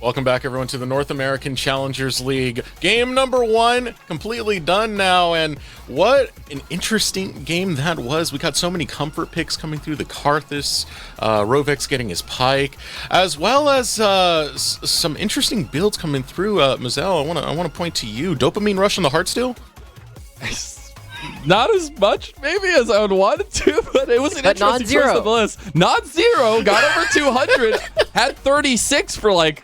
Welcome back, everyone, to the North American Challengers League. Game number 1, completely done now, and what an interesting game that was. We got so many comfort picks coming through, the Karthus, Rovex getting his Pike, as well as some interesting builds coming through. Mazel, I want to point to you. Dopamine Rush on the Heartsteel? Not as much, maybe, as I would want it to, but it was an interesting choice nonetheless. Non-zero, got over 200, had 36 for like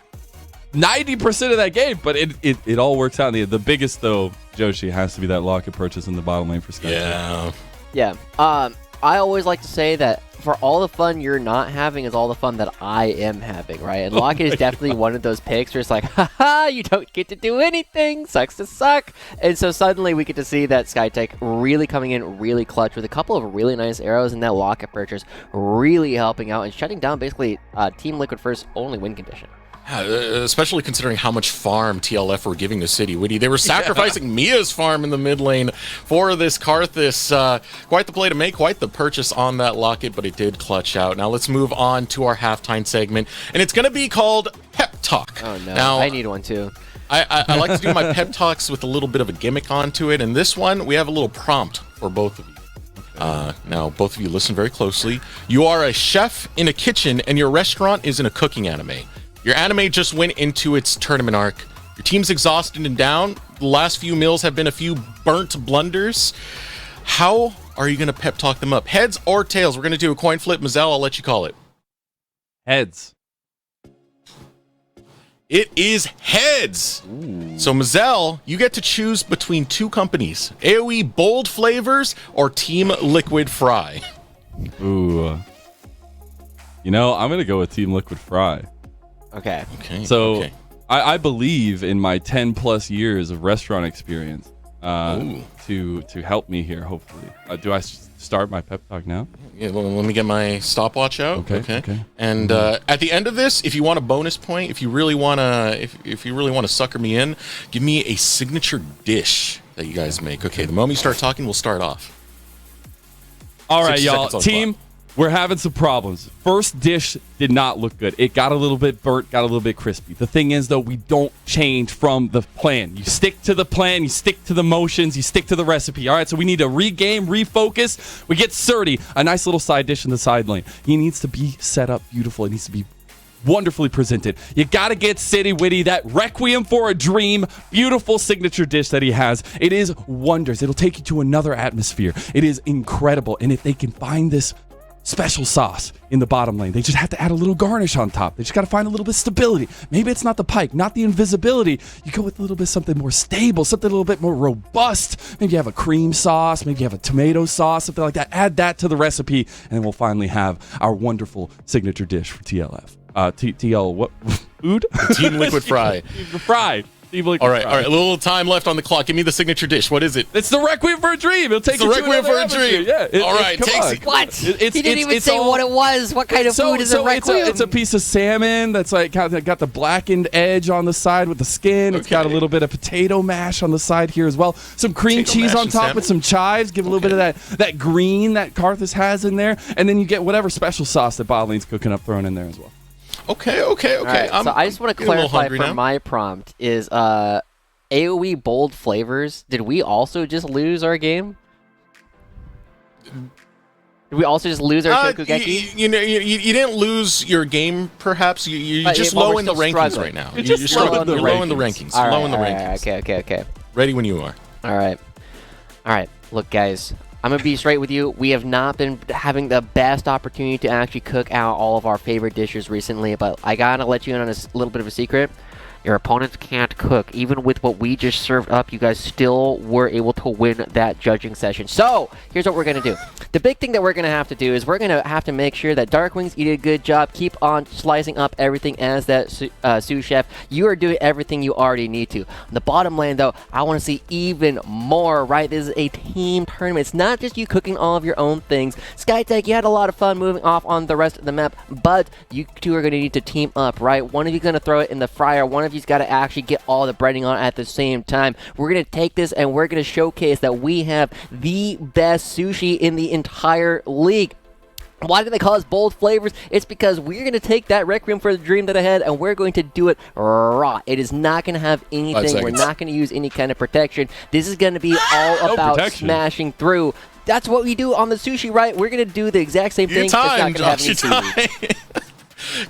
90% of that game, but it all works out in the end. The biggest, though, Joshi, has to be that locket purchase in the bottom lane for Sky. Yeah. I always like to say that for all the fun you're not having is all the fun that I am having, right? And Locket is definitely one of those picks where it's like, haha, you don't get to do anything, sucks to suck. And so suddenly we get to see that SkyTech really coming in really clutch with a couple of really nice arrows, and that Locket purchase really helping out and shutting down basically Team Liquid first only win condition. Especially considering how much farm TLF were giving to City Witty. They were sacrificing Mia's farm in the mid lane for this Karthus. Quite the play to make, quite the purchase on that Locket, but it did clutch out. Now let's move on to our halftime segment, and it's going to be called Pep Talk. Oh no, now, I need one too. I like to do my pep talks with a little bit of a gimmick onto it, and this one, we have a little prompt for both of you. Now, both of you listen very closely. You are a chef in a kitchen, and your restaurant is in a cooking anime. Your anime just went into its tournament arc. Your team's exhausted and down. The last few meals have been a few burnt blunders. How are you going to pep talk them up? Heads or tails? We're going to do a coin flip. Mazel, I'll let you call it. Heads. It is heads. Ooh. So, Mazel, you get to choose between two companies. AOE Bold Flavors or Team Liquid Fry. Ooh. You know, I'm going to go with Team Liquid Fry. Okay. So I believe in my 10 plus years of restaurant experience to help me here, hopefully. Do I start my pep talk now? Yeah, well, let me get my stopwatch out. Okay. And at the end of this, if you want a bonus point, if you really want to if you really want to sucker me in, give me a signature dish that you guys make. Okay, the moment you start talking, we'll start off. All right, y'all. Team, we're having some problems. First dish did not look good. It got a little bit burnt, got a little bit crispy. The thing is, though, we don't change from the plan. You stick to the plan, you stick to the motions, you stick to the recipe. All right, so we need to regame, refocus. We get Surdy, a nice little side dish in the side lane. He needs to be set up beautiful. It needs to be wonderfully presented. You gotta get City Witty that Requiem for a Dream, beautiful signature dish that he has. It is wonders. It'll take you to another atmosphere. It is incredible. And if they can find this special sauce in the bottom lane, they just have to add a little garnish on top. They just got to find a little bit of stability. Maybe it's not the Pike, not the invisibility. You go with a little bit something more stable, something a little bit more robust. Maybe you have a cream sauce, maybe you have a tomato sauce, something like that. Add that to the recipe, and then we'll finally have our wonderful signature dish for TLF. TL what? Food? Team Liquid Fry. Fry. All right. A little time left on the clock. Give me the signature dish. What is it? It's the Requiem for a Dream. It'll take the Requiem for a Dream. Yeah. All right. What? He didn't even say what it was. What kind of food is a Requiem? It's a piece of salmon that's like got the blackened edge on the side with the skin. It's got a little bit of potato mash on the side here as well. Some cream cheese on top with some chives. Give a little bit of that green that Karthus has in there. And then you get whatever special sauce that Bottlene's cooking up thrown in there as well. Okay. Right, so I just want to clarify for my prompt is AOE Bold Flavors. Did we also just lose our game? Did we also just lose our Shokugeki? You didn't lose your game, perhaps. You're just low in the rankings right now. You're low in the rankings. Low in the rankings. Okay. Ready when you are. All right. Look, guys. I'm going to be straight with you. We have not been having the best opportunity to actually cook out all of our favorite dishes recently, but I got to let you in on a little bit of a secret. Your opponents can't cook. Even with what we just served up, you guys still were able to win that judging session. So, here's what we're going to do. The big thing that we're going to have to do is we're going to have to make sure that Darkwings, you did a good job. Keep on slicing up everything as that sous chef. You are doing everything you already need to. On the bottom lane, though, I want to see even more, right? This is a team tournament. It's not just you cooking all of your own things. SkyTech, you had a lot of fun moving off on the rest of the map, but you two are going to need to team up, right? One of you is going to throw it in the fryer. One of you's got to actually get all the breading on at the same time. We're going to take this and we're going to showcase that we have the best sushi in the entire league. Why do they call us bold flavors? It's because we're going to take that Requiem for the Dream that I had, and we're going to do it raw. It is not going to have anything. We're not going to use any kind of protection. This is going to be all about smashing through. That's what we do on the sushi, right? We're going to do the exact same thing. Time, Josh.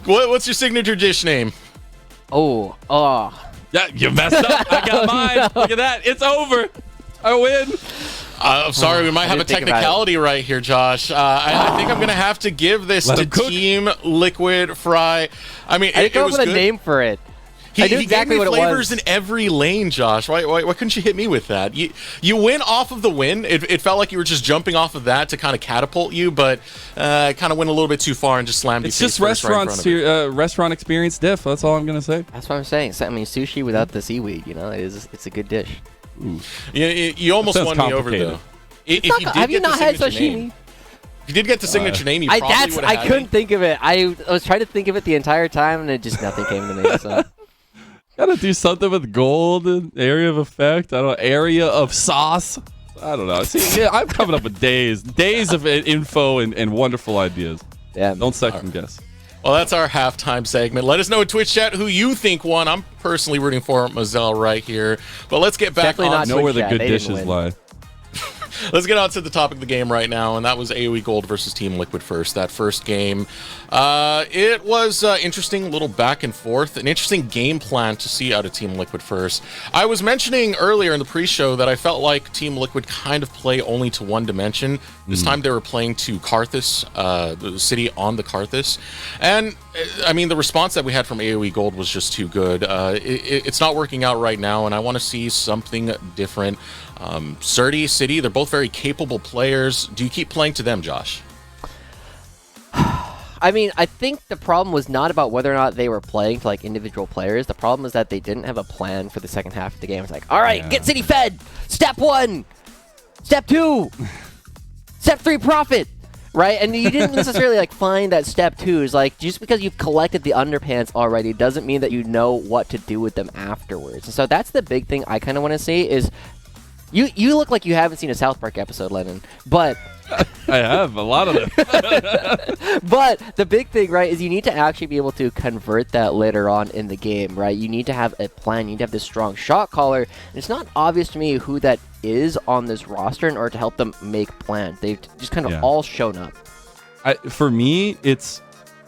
What's your signature dish name? Oh. Yeah, you messed up. I got mine. Look at that. It's over. I win. I'm sorry, we might have a technicality right here, Josh. I think I'm going to have to give this to Team Liquid Fry. I mean, it was good. A name for it. He gave me flavors in every lane, Josh. Why couldn't you hit me with that? You win off of the win. It felt like you were just jumping off of that to kind of catapult you, but kind of went a little bit too far and just slammed you. It's just restaurant experience diff. That's all I'm going to say. That's what I'm saying. I mean, sushi without the seaweed, it's a good dish. Ooh. You almost won me over, though. Have you not had sashimi? If you did get the signature name, you probably would have I couldn't think of it. I was trying to think of it the entire time, and nothing came to me. So. Gotta do something with gold, area of effect. I don't know, area of sauce. I don't know. See, yeah, I'm coming up with days of info and wonderful ideas. Yeah, don't second guess. Well, that's our halftime segment. Let us know in Twitch chat who you think won. I'm personally rooting for Mazel right here. But let's get back on. I know where the good dishes lie. Let's get on to the topic of the game right now, and that was AOE Gold versus Team Liquid first. That first game, it was interesting, little back and forth, an interesting game plan to see out of Team Liquid first. I was mentioning earlier in the pre-show that I felt like Team Liquid kind of play only to one dimension. This time they were playing to Karthus, the city on the Karthus. And, I mean, the response that we had from AOE Gold was just too good. It's not working out right now, and I want to see something different. Surdy, City, they're both very capable players. Do you keep playing to them, Josh? I mean, I think the problem was not about whether or not they were playing to like individual players. The problem is that they didn't have a plan for the second half of the game. It's like, all right, get City fed. Step 1. Step 2. Step 3, profit. Right? And you didn't necessarily like find that step 2 is like, just because you've collected the underpants already doesn't mean that you know what to do with them afterwards. And so that's the big thing I kind of want to see is you look like you haven't seen a South Park episode, Lennon, but I have a lot of them. But the big thing, right, is you need to actually be able to convert that later on in the game, right? You need to have a plan. You need to have this strong shot caller. And it's not obvious to me who that is on this roster in order to help them make plans. They've just kind of all shown up. For me,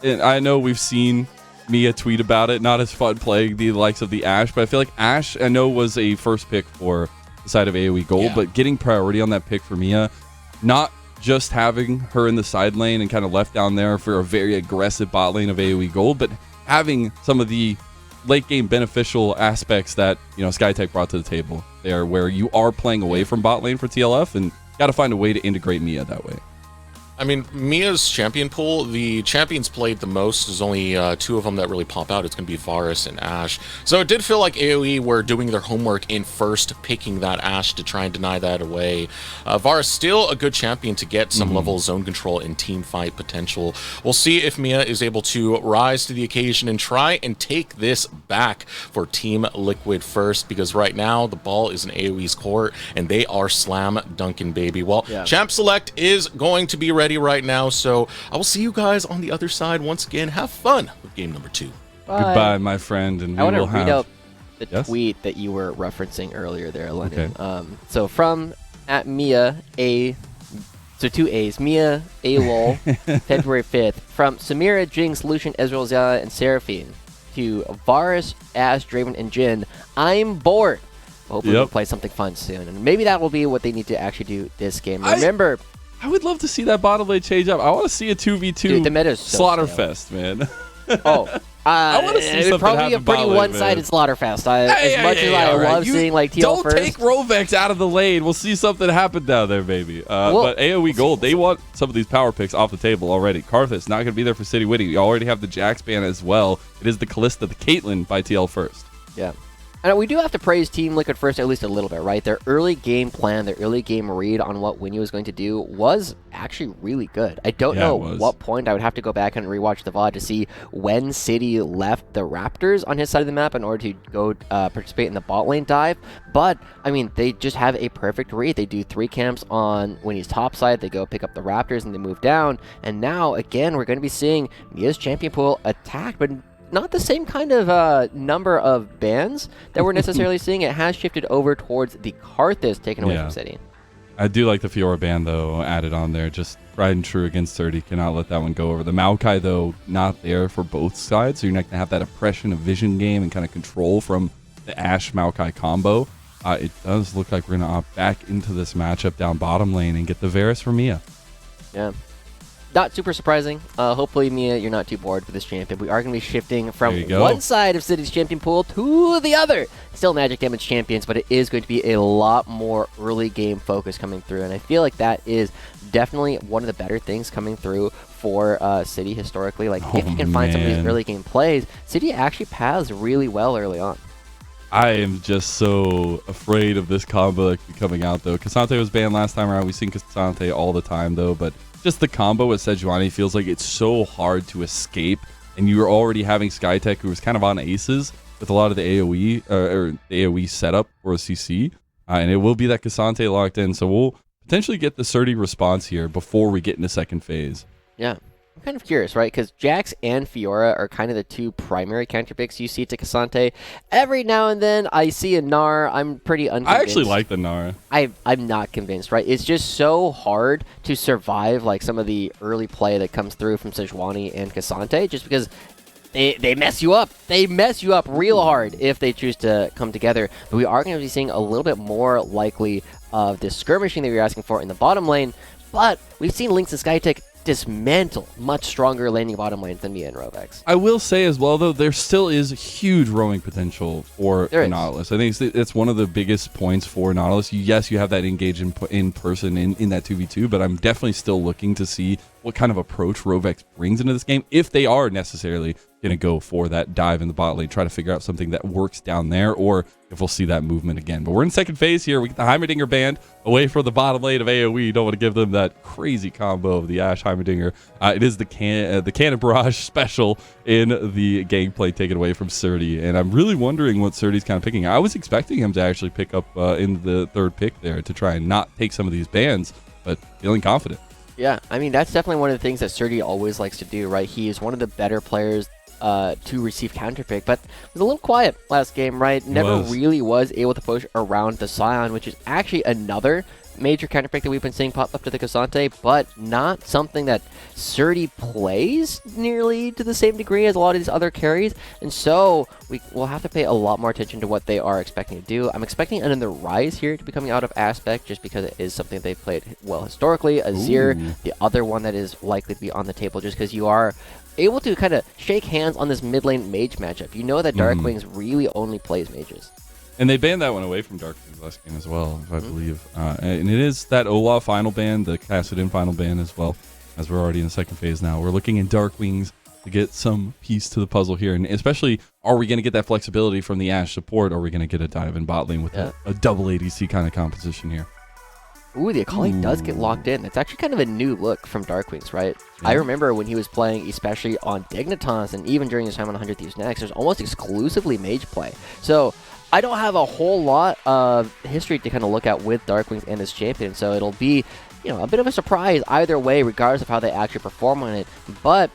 and I know we've seen Mia tweet about it, not as fun playing the likes of the Ashe, but I feel like Ashe, I know, was a first pick for the side of AOE Gold, but getting priority on that pick for Mia, not just having her in the side lane and kind of left down there for a very aggressive bot lane of AOE Gold, but having some of the late game beneficial aspects that, SkyTech brought to the table there, where you are playing away from bot lane for TLF and got to find a way to integrate Mia that way. I mean, Mia's champion pool, the champions played the most. There's only 2 of them that really pop out. It's going to be Varus and Ashe. So it did feel like AOE were doing their homework in first picking that Ashe to try and deny that away. Varus still a good champion to get some level of zone control and team fight potential. We'll see if Mia is able to rise to the occasion and try and take this back for Team Liquid first, because right now the ball is in AOE's court and they are slam dunking, baby. Well, Champ Select is going to be ready right now, so I will see you guys on the other side once again. Have fun with game number 2. Bye. Goodbye, my friend. And I want to read out the tweet that you were referencing earlier there, Lennon. Okay. So from @Mia A, so 2 A's, Mia A lol, February 5th, from Samira, Jinx, Lucian, Ezreal, Zaya, and Seraphine to Varus, Ashe, Draven, and Jhin. I'm bored. Hopefully we'll play something fun soon, and maybe that will be what they need to actually do this game. Remember, I would love to see that bottom lane change up. I want to see a 2v2 Slaughterfest, man. I want to see it would probably be a pretty one-sided Slaughterfest. As much as I love seeing like TL don't first. Don't take Rovex out of the lane. We'll see something happen down there, baby. But AOE Gold, they want some of these power picks off the table already. Karthus not going to be there for City Witty. You already have the Jax ban as well. It is the Kalista, the Caitlyn by TL first. Yeah. And we do have to praise Team Liquid first at least a little bit, right? Their early game plan, their early game read on what Winnie was going to do was actually really good. I don't know what point. I would have to go back and rewatch the VOD to see when City left the Raptors on his side of the map in order to go participate in the bot lane dive. But, I mean, they just have a perfect read. They do 3 camps on Winnie's top side. They go pick up the Raptors and they move down. And now, again, we're going to be seeing Mia's champion pool attacked, but not the same kind of number of bans that we're necessarily seeing. It has shifted over towards the Karthus taken away from City. I do like the Fiora ban, though, added on there. Just tried and true against 30. Cannot let that one go over. The Maokai, though, not there for both sides. So you're not going to have that oppression of vision game and kind of control from the Ashe Maokai combo. It does look like we're going to opt back into this matchup down bottom lane and get the Varus for Mia. Yeah. Not super surprising. Hopefully, Mia, you're not too bored with this champion. We are going to be shifting from one side of City's champion pool to the other. Still magic damage champions, but it is going to be a lot more early game focus coming through. And I feel like that is definitely one of the better things coming through for City historically. Like, if you can find some of these early game plays, City actually paths really well early on. I am just so afraid of this combo coming out, though. Cassante was banned last time around. We've seen Cassante all the time, though, but just the combo with Sejuani feels like it's so hard to escape, and you were already having Skytech, who was kind of on aces with a lot of the AOE or the AOE setup for a CC, and it will be that Cassante locked in, so we'll potentially get the Surdy response here before we get into second phase. Yeah. I'm kind of curious, right? Because Jax and Fiora are kind of the 2 primary counter picks you see to Cassante. Every now and then, I see a Gnar. I'm pretty unconvinced. I actually like the Gnar. I'm not convinced, right? It's just so hard to survive like some of the early play that comes through from Sejuani and Cassante, just because they mess you up. They mess you up real hard if they choose to come together. But we are going to be seeing a little bit more likely of this skirmishing that you're asking for in the bottom lane. But we've seen Lynx and Skytech dismantle much stronger laning bottom lanes than Mia and Rovex. I will say as well, though, there still is huge roaming potential for Nautilus. I think it's one of the biggest points for Nautilus. Yes, you have that engage in person in that 2v2, but I'm definitely still looking to see what kind of approach Rovex brings into this game, if they are necessarily going to go for that dive in the bot lane, try to figure out something that works down there, or if we'll see that movement again. But we're in second phase here. We get the Heimerdinger band away from the bottom lane of AOE. Don't want to give them that crazy combo of the Ashe Heimerdinger. It is the Cannon Barrage special in the gameplay taken away from Surdy, and I'm really wondering what Surdy's kind of picking. I was expecting him to actually pick up in the third pick there to try and not take some of these bans, but feeling confident. Yeah, I mean, that's definitely one of the things that Surdy always likes to do, right? He is one of the better players to receive counterpick, but was a little quiet last game, right? Never really was able to push around the Scion, which is actually another major counterpick that we've been seeing pop up to the Cassante, but not something that Surdy plays nearly to the same degree as a lot of these other carries, and so we will have to pay a lot more attention to what they are expecting to do. I'm expecting another Rise here to be coming out of Aspect, just because it is something they've played well historically. Azir, the other one that is likely to be on the table, just because you are able to kind of shake hands on this mid lane mage matchup. You know that Darkwings really only plays mages. And they banned that one away from Darkwings last game as well, if I believe. And it is that Olaf final ban, the Kassadin final ban as well, as we're already in the second phase now. We're looking in Darkwings to get some piece to the puzzle here. And especially, are we going to get that flexibility from the Ashe support, or are we going to get a dive in bot lane with a double ADC kind of composition here? Ooh, the Akali does get locked in. That's actually kind of a new look from Darkwings, right? Yeah. I remember when he was playing, especially on Dignitas, and even during his time on 100 Thieves Next, there's almost exclusively mage play. So I don't have a whole lot of history to kind of look at with Darkwings and his champion, so it'll be, you know, a bit of a surprise either way, regardless of how they actually perform on it. But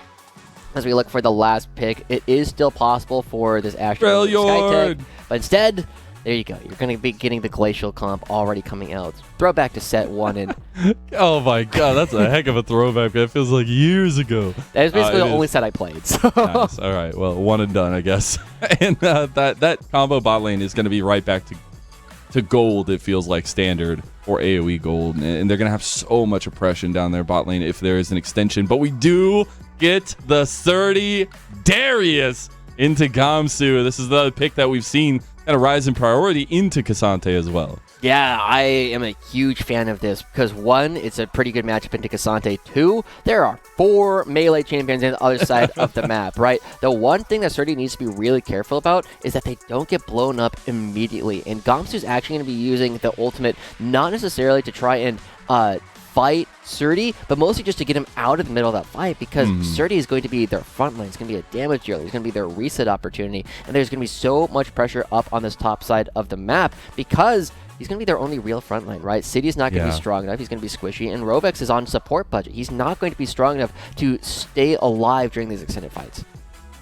as we look for the last pick, it is still possible for this Ashe Skytech, but instead, there you go. You're going to be getting the Glacial comp already coming out. Throwback to set 1. And oh my god, that's a heck of a throwback. That feels like years ago. That is basically the only set I played. So. Nice. All right, well, one and done, I guess. And that combo bot lane is going to be right back to gold, it feels like, standard for AoE gold. And they're going to have so much oppression down their bot lane if there is an extension. But we do get the 30 Darius into Gamsu. This is the pick that we've seen kind of rise in priority into Cassante as well. Yeah, I am a huge fan of this because, one, it's a pretty good matchup into Cassante. Two, there are 4 melee champions on the other side of the map, right? The one thing that Surdy needs to be really careful about is that they don't get blown up immediately. And Gamsu's actually going to be using the ultimate not necessarily to try and fight Surdy, but mostly just to get him out of the middle of that fight because Surdy is going to be their front line. It's going to be a damage dealer. It's going to be their reset opportunity. And there's going to be so much pressure up on this top side of the map because he's going to be their only real front line, right? City's not going to be strong enough. He's going to be squishy. And Robex is on support budget. He's not going to be strong enough to stay alive during these extended fights.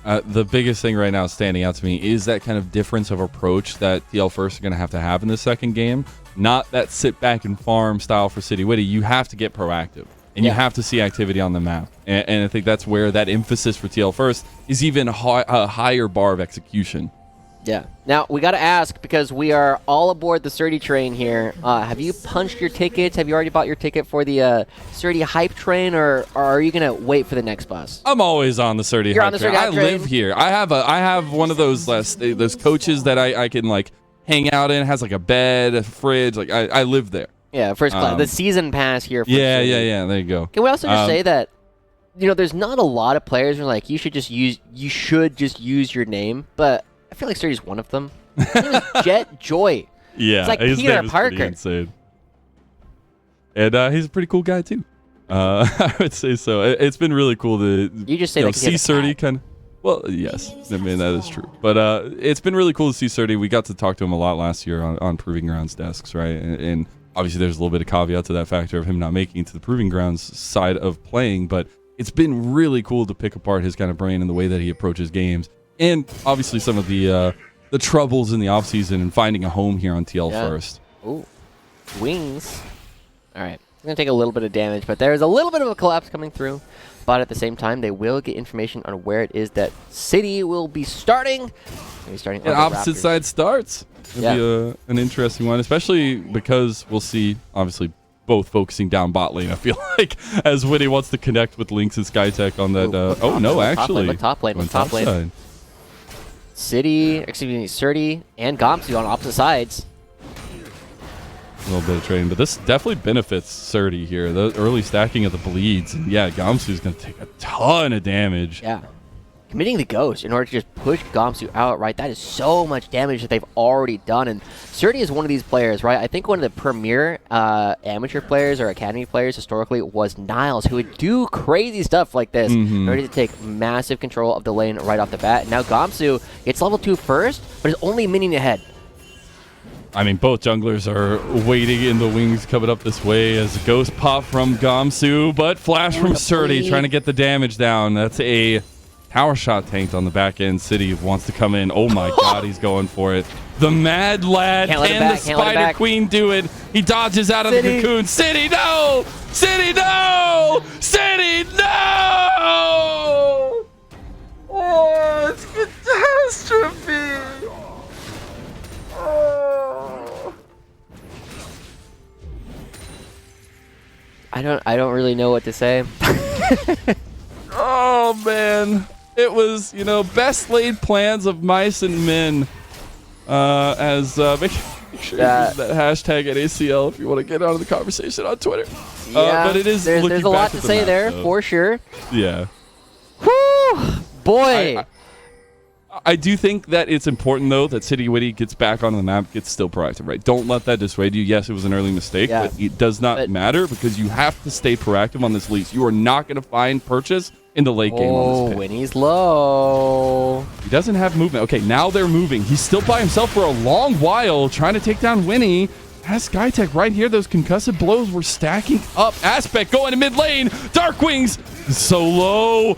The biggest thing right now standing out to me is that kind of difference of approach that TL First are going to have in the second game. Not that sit back and farm style for City Witty. You have to get proactive, and you have to see activity on the map. And I think that's where that emphasis for TL First is even a higher bar of execution. Yeah. Now, we got to ask, because we are all aboard the Surdy train here, have you punched your tickets? Have you already bought your ticket for the Surdy hype train, or are you going to wait for the next bus? I'm always on the Surdy hype train. I live here. I have one of those coaches that I can, like, hang out in. It has, like, a bed, a fridge. Like, I live there. Yeah, first class. The season pass here. For yeah. There you go. Can we also just say that, there's not a lot of players who are like, you should just use your name, but I feel like Surdy's one of them. His name is Jet Joy. Yeah, it's like his Peter name is Parker. Pretty insane. And he's a pretty cool guy too. I would say so. It's been really cool to see Surdy kind of. Well, yes, I mean that is true. But it's been really cool to see Surdy. We got to talk to him a lot last year on Proving Grounds desks, right? And obviously there's a little bit of caveat to that factor of him not making it to the Proving Grounds side of playing. But it's been really cool to pick apart his kind of brain and the way that he approaches games. And obviously some of the troubles in the offseason and finding a home here on TL First. Ooh, wings. All right, it's going to take a little bit of damage, but there's a little bit of a collapse coming through. But at the same time, they will get information on where it is that City will be starting. Maybe starting on the opposite Raptors. side starts. It'll be an interesting one, especially because we'll see, obviously, both focusing down bot lane, I feel like, as Witty wants to connect with Lynx and Skytech on that. Actually. Top lane. City, Surdy, and Gamsu on opposite sides. A little bit of trading, but this definitely benefits Surdy here. The early stacking of the bleeds. And yeah, Gamsu's going to take a ton of damage. Yeah. Committing the Ghost in order to just push Gamsu out, right? That is so much damage that they've already done. And Surdy is one of these players, right? I think one of the premier amateur players or academy players historically was Niles, who would do crazy stuff like this in order to take massive control of the lane right off the bat. And now Gamsu gets level 2 first, but is only minion ahead. I mean, both junglers are waiting in the wings coming up this way as a Ghost pop from Gamsu, but flash from Surdy trying to get the damage down. That's a tower shot tanked on the back end. City wants to come in. Oh my god, he's going for it. The Mad Lad. Can the Spider Queen do it? He dodges out of the cocoon. City, no! City, no! City, no! Oh, it's catastrophe! Oh. I don't really know what to say. Oh man. It was, best laid plans of mice and men. Make sure you use that hashtag at ACL if you want to get out of the conversation on Twitter. Yeah, but it is. There's a lot to say there, for sure. Yeah. Whew, boy. I do think that it's important, though, that City Witty gets back on the map, gets still proactive, right? Don't let that dissuade you. Yes, it was an early mistake, but it does not matter because you have to stay proactive on this lease. You are not going to find purchase in the late game on this pick. Winnie's low. He doesn't have movement. Okay, now they're moving. He's still by himself for a long while trying to take down Winnie. Has Skytech right here. Those concussive blows were stacking up. Aspect going to mid lane. Darkwings Solo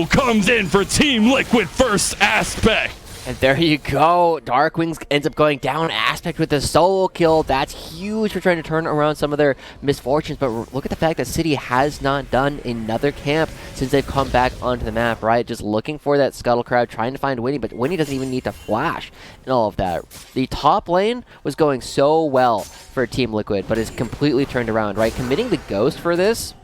comes in for Team Liquid first. Aspect. And there you go. Darkwings ends up going down. Aspect with the solo kill. That's huge for trying to turn around some of their misfortunes. But look at the fact that City has not done another camp since they've come back onto the map, right? Just looking for that scuttle crowd, trying to find Winnie, but Winnie doesn't even need to flash and all of that. The top lane was going so well for Team Liquid, but is completely turned around, right? Committing the Ghost for this,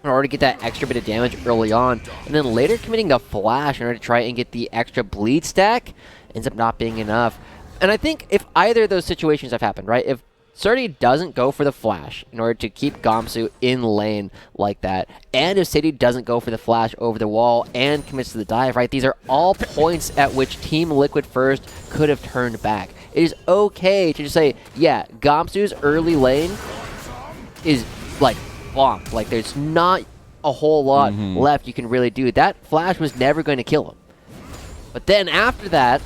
in order to get that extra bit of damage early on, and then later committing the flash in order to try and get the extra bleed stack ends up not being enough. And I think if either of those situations have happened, right, if Surdy doesn't go for the flash in order to keep Gamsu in lane like that, and if City doesn't go for the flash over the wall and commits to the dive, right, these are all points at which Team Liquid First could have turned back. It is okay to just say, yeah, Gamsu's early lane is like bombed. Like there's not a whole lot left you can really do. That flash was never going to kill him. But then after that,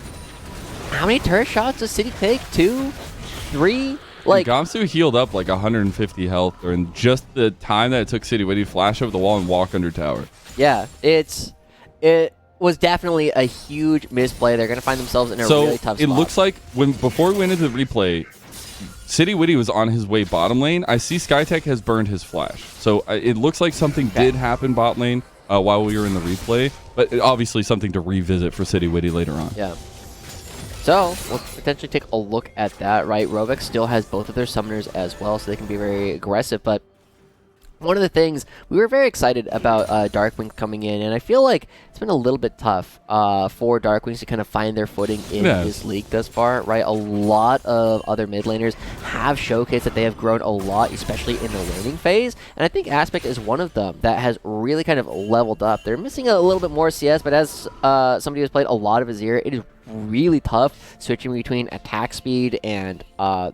how many turret shots does City take? 2? 3? Like Gamsu healed up like 150 health during just the time that it took City Witty to flash over the wall and walk under tower. Yeah, it was definitely a huge misplay. They're going to find themselves in a really tough spot. It looks like before we went into the replay, City Witty was on his way bottom lane. I see Skytech has burned his flash. So it looks like something did happen bot lane while we were in the replay, but obviously something to revisit for City Witty later on. Yeah. So, we'll potentially take a look at that, right? Rovex still has both of their summoners as well, so they can be very aggressive, but one of the things, we were very excited about Darkwings coming in, and I feel like it's been a little bit tough for Darkwings to kind of find their footing in this league thus far, right? A lot of other mid laners have showcased that they have grown a lot, especially in the laning phase, and I think Aspect is one of them that has really kind of leveled up. They're missing a little bit more CS, but as somebody who's played a lot of Azir, it is really tough switching between attack speed and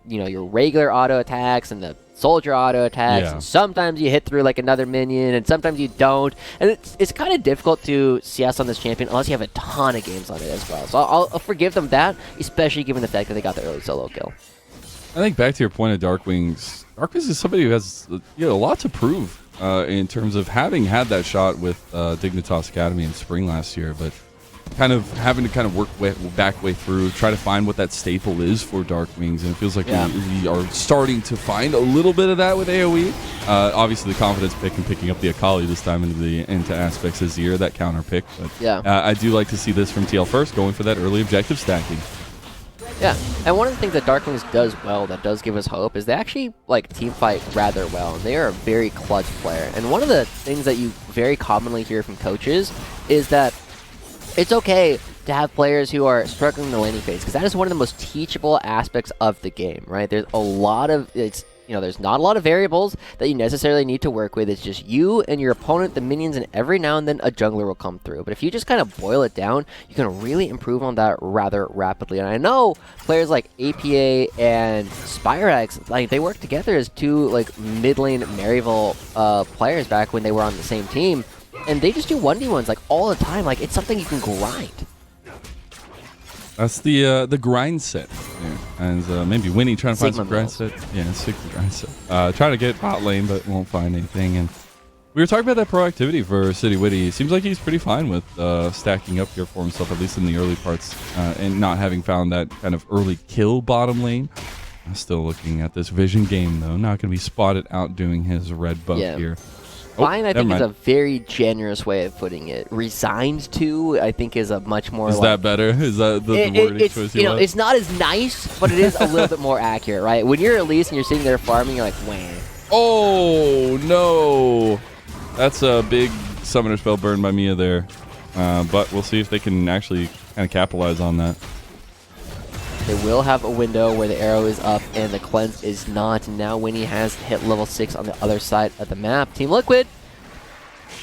your regular auto attacks and the soldier auto attacks. And sometimes you hit through like another minion and sometimes you don't, and it's kind of difficult to CS on this champion unless you have a ton of games on it as well. So I'll forgive them that, especially given the fact that they got the early solo kill. I think back to your point of Darkwings is somebody who has a lot to prove in terms of having had that shot with Dignitas Academy in spring last year, but kind of having to work back way through, try to find what that staple is for Darkwings, and it feels like we are starting to find a little bit of that with AOE. Obviously, the confidence pick and picking up the Akali this time into Aspects Azir, that counter pick. But I do like to see this from TL First going for that early objective stacking. Yeah, and one of the things that Darkwings does well that does give us hope is they actually team fight rather well, and they are a very clutch player. And one of the things that you very commonly hear from coaches is that it's okay to have players who are struggling in the laning phase, because that is one of the most teachable aspects of the game, right? There's a lot of, there's not a lot of variables that you necessarily need to work with. It's just you and your opponent, the minions, and every now and then a jungler will come through. But if you just kind of boil it down, you can really improve on that rather rapidly. And I know players like APA and Spyrex, they work together as two mid lane Maryville players back when they were on the same team. And they just do 1v1s all the time. It's something you can grind. That's the grind set. Yeah. And maybe Winnie trying to find some grind set. Yeah, Sigma grind set. Trying to get bot lane, but won't find anything. And we were talking about that proactivity for City Witty. Seems like he's pretty fine with stacking up here for himself, at least in the early parts, and not having found that kind of early kill bottom lane. I'm still looking at this vision game, though. Not going to be spotted out doing his red buff here. Fine, I think, is a very generous way of putting it. Resigned to, I think, is a much more. Is that better? Is that the wording choice you want? It's not as nice, but it is a little bit more accurate, right? When you're Elise and you're sitting there farming, you're like, wham. Oh no, that's a big summoner spell burned by Mia there. But we'll see if they can actually kind of capitalize on that. They will have a window where the arrow is up and the cleanse is not. And now Winnie has hit level 6 on the other side of the map. Team Liquid,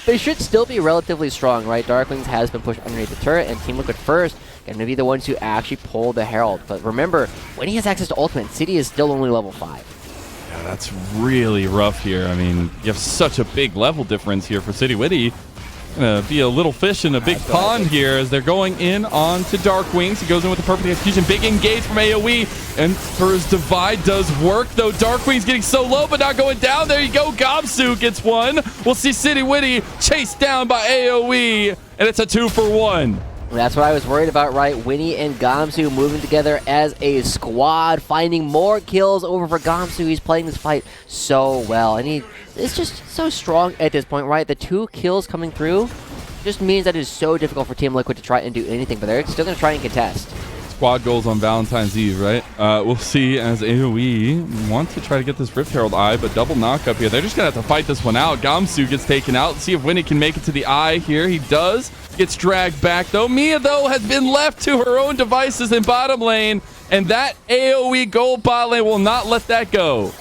they should still be relatively strong, right? Darkwings has been pushed underneath the turret, and Team Liquid First going to be the ones who actually pull the Herald. But remember, Winnie has access to ultimate. City is still only level 5. Yeah, that's really rough here. I mean, you have such a big level difference here for City Witty. Gonna be a little fish in a big pond here as they're going in on to Darkwings. He goes in with the perfect execution. Big engage from AOE. And for his divide does work, though. Darkwings getting so low, but not going down. There you go. Gamsu gets one. We'll see City Witty chased down by AOE. And it's a 2-for-1. That's what I was worried about, right? Winnie and Gamsu moving together as a squad, finding more kills over for Gamsu. He's playing this fight so well, and it's just so strong at this point, right? The 2 kills coming through just means that it is so difficult for Team Liquid to try and do anything, but they're still going to try and contest. squad goals on Valentine's Eve, right? We'll see as AOE want to try to get this Rift Herald eye, but double knock up here. They're just going to have to fight this one out. Gamsu gets taken out. Let's see if Winnie can make it to the eye here. He does. Gets dragged back, though. Mia, though, has been left to her own devices in bottom lane, and that AOE gold bot lane will not let that go.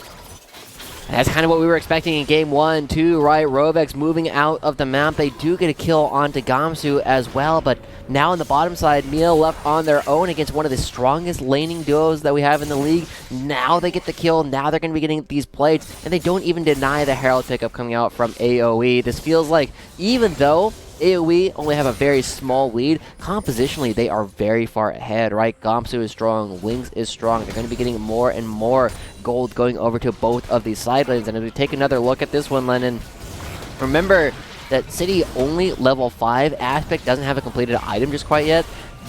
That's kind of what we were expecting in game 1, too, right? Rovex moving out of the map. They do get a kill onto Gamsu as well, but now on the bottom side, Mia left on their own against one of the strongest laning duos that we have in the league. Now they get the kill. Now they're going to be getting these plates, and they don't even deny the Herald pickup coming out from AOE. This feels like, even though AOE only have a very small lead, compositionally they are very far ahead, right? Gamsu is strong, Wings is strong. They're going to be getting more and more gold going over to both of these side lanes. And as we take another look at this one, Lennon, remember that City only level 5 aspect doesn't have a completed item just quite yet.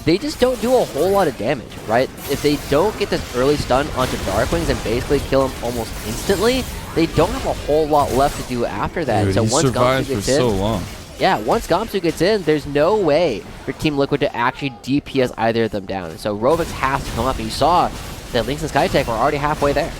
They just don't do a whole lot of damage, right? If they don't get this early stun onto Darkwings and basically kill him almost instantly, they don't have a whole lot left to do after that. Dude, so he once survived Gamsu gets for in, so long. yeah, once Gamsu gets in, there's no way for Team Liquid to actually DPS either of them down. So Rovex has to come up, and you saw that Lynx and Skytech were already halfway there.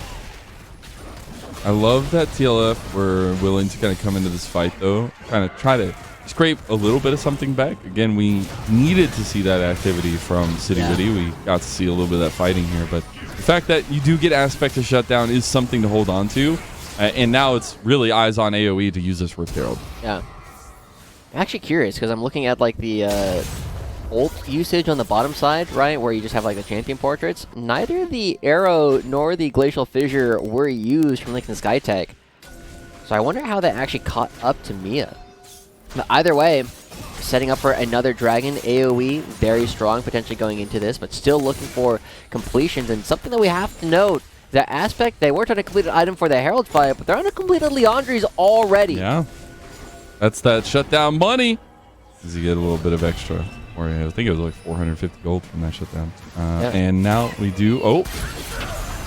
I love that TLF were willing to kind of come into this fight, though, kind of try to scrape a little bit of something back. Again, we needed to see that activity from City Witty. We got to see a little bit of that fighting here, but the fact that you do get Aspect to shut down is something to hold on to, and now it's really eyes on AOE to use this Rift Herald. Yeah. I'm actually curious, because I'm looking at like the ult usage on the bottom side, right, where you just have like the champion portraits. Neither the arrow nor the glacial fissure were used from Lynx and Skytech. So I wonder how that actually caught up to Mia. But either way, setting up for another dragon. AOE, very strong potentially going into this, but still looking for completions. And something that we have to note, that Aspect, they worked on a completed item for the Herald fight, but they're on a completed Leandri's already. Yeah. That's that shutdown money. Does he get a little bit of extra? Or I think it was like 450 gold from that shutdown. And now we do. Oh,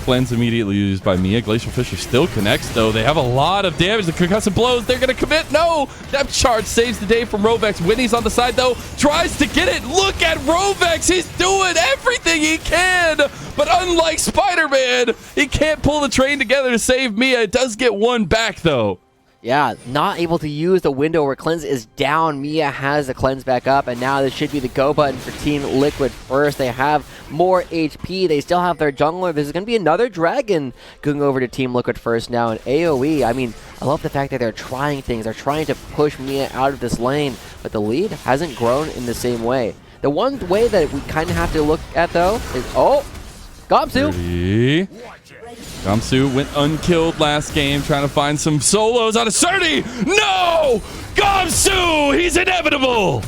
cleanse immediately used by Mia. Glacial Fissure still connects, though. They have a lot of damage. The concussive blows. They're going to commit. No! Depth charge saves the day from Rovex. Winnie's on the side, though. Tries to get it. Look at Rovex. He's doing everything he can. But unlike Spider-Man, he can't pull the train together to save Mia. It does get one back, though. Yeah, not able to use the window where cleanse is down. Mia has the cleanse back up, and now this should be the go button for Team Liquid first. They have more HP. They still have their jungler. This is going to be another dragon going over to Team Liquid first now. And AOE, I mean, I love the fact that they're trying things. They're trying to push Mia out of this lane, but the lead hasn't grown in the same way. The one way that we kind of have to look at, though, is, oh, Gamsu. Gamsu went unkilled last game, trying to find some solos on a Surdy. No! Gamsu! He's inevitable!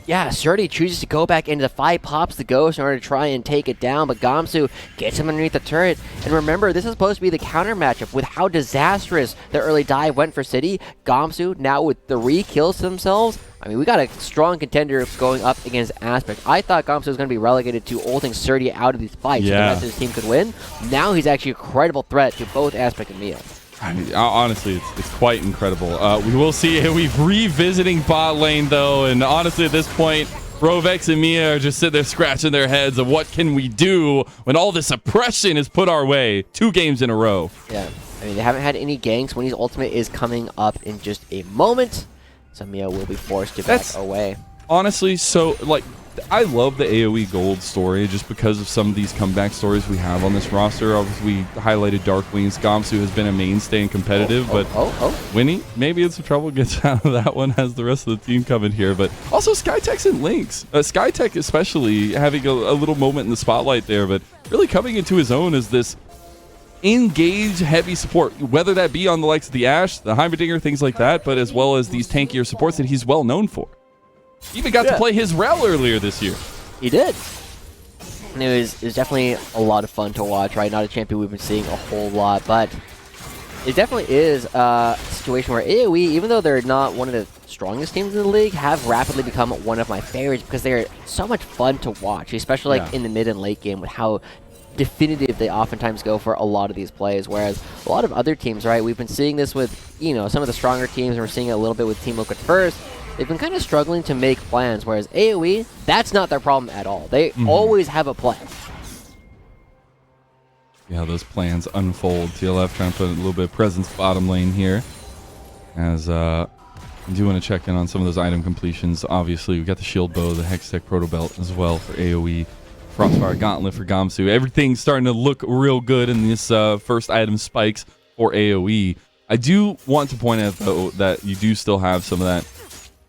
Yeah, Surdy chooses to go back into the fight, pops the ghost in order to try and take it down, but Gamsu gets him underneath the turret. And remember, this is supposed to be the counter matchup with how disastrous the early dive went for City. Gamsu, now with 3 kills to themselves, I mean, we got a strong contender going up against Aspect. I thought Gamsu was going to be relegated to ulting Surdy out of these fights so the rest of his team could win. Now he's actually a credible threat to both Aspect and Mia. I mean, honestly, it's quite incredible. We will see we've revisiting bot lane, though, and honestly, at this point, Rovex and Mia are just sitting there scratching their heads of what can we do when all this oppression is put our way 2 games in a row. Yeah, I mean, they haven't had any ganks. Winnie's ultimate is coming up in just a moment, so Mia will be forced to back away. Honestly, so, like, I love the AOE Gold story just because of some of these comeback stories we have on this roster. Obviously, we highlighted Darkwings. Gamsu has been a mainstay and competitive, but Winnie, maybe in some trouble, gets out of that one, has the rest of the team coming here. But also Skytech's and Lynx. Skytech especially having a little moment in the spotlight there, but really coming into his own as this engage heavy support, whether that be on the likes of the Ashe, the Heimerdinger, things like that, but as well as these tankier supports that he's well known for. He even got to play his Rel earlier this year. He did. And it was definitely a lot of fun to watch, right? Not a champion we've been seeing a whole lot, but it definitely is a situation where AOE, even though they're not one of the strongest teams in the league, have rapidly become one of my favorites because they're so much fun to watch, especially like in the mid and late game with how definitive they oftentimes go for a lot of these plays, whereas a lot of other teams, right, we've been seeing this with, you know, some of the stronger teams, and we're seeing it a little bit with Team Liquid first. they've been kind of struggling to make plans, whereas AOE, that's not their problem at all. They always have a plan. Yeah, those plans unfold. TLF trying to put a little bit of presence bottom lane here. As I do want to check in on some of those item completions. Obviously, we've got the Shield Bow, the Hextech Proto Belt as well for AOE. Frostfire Gauntlet for Gamsu. Everything's starting to look real good in this first item spikes for AOE. I do want to point out, though, that you do still have some of that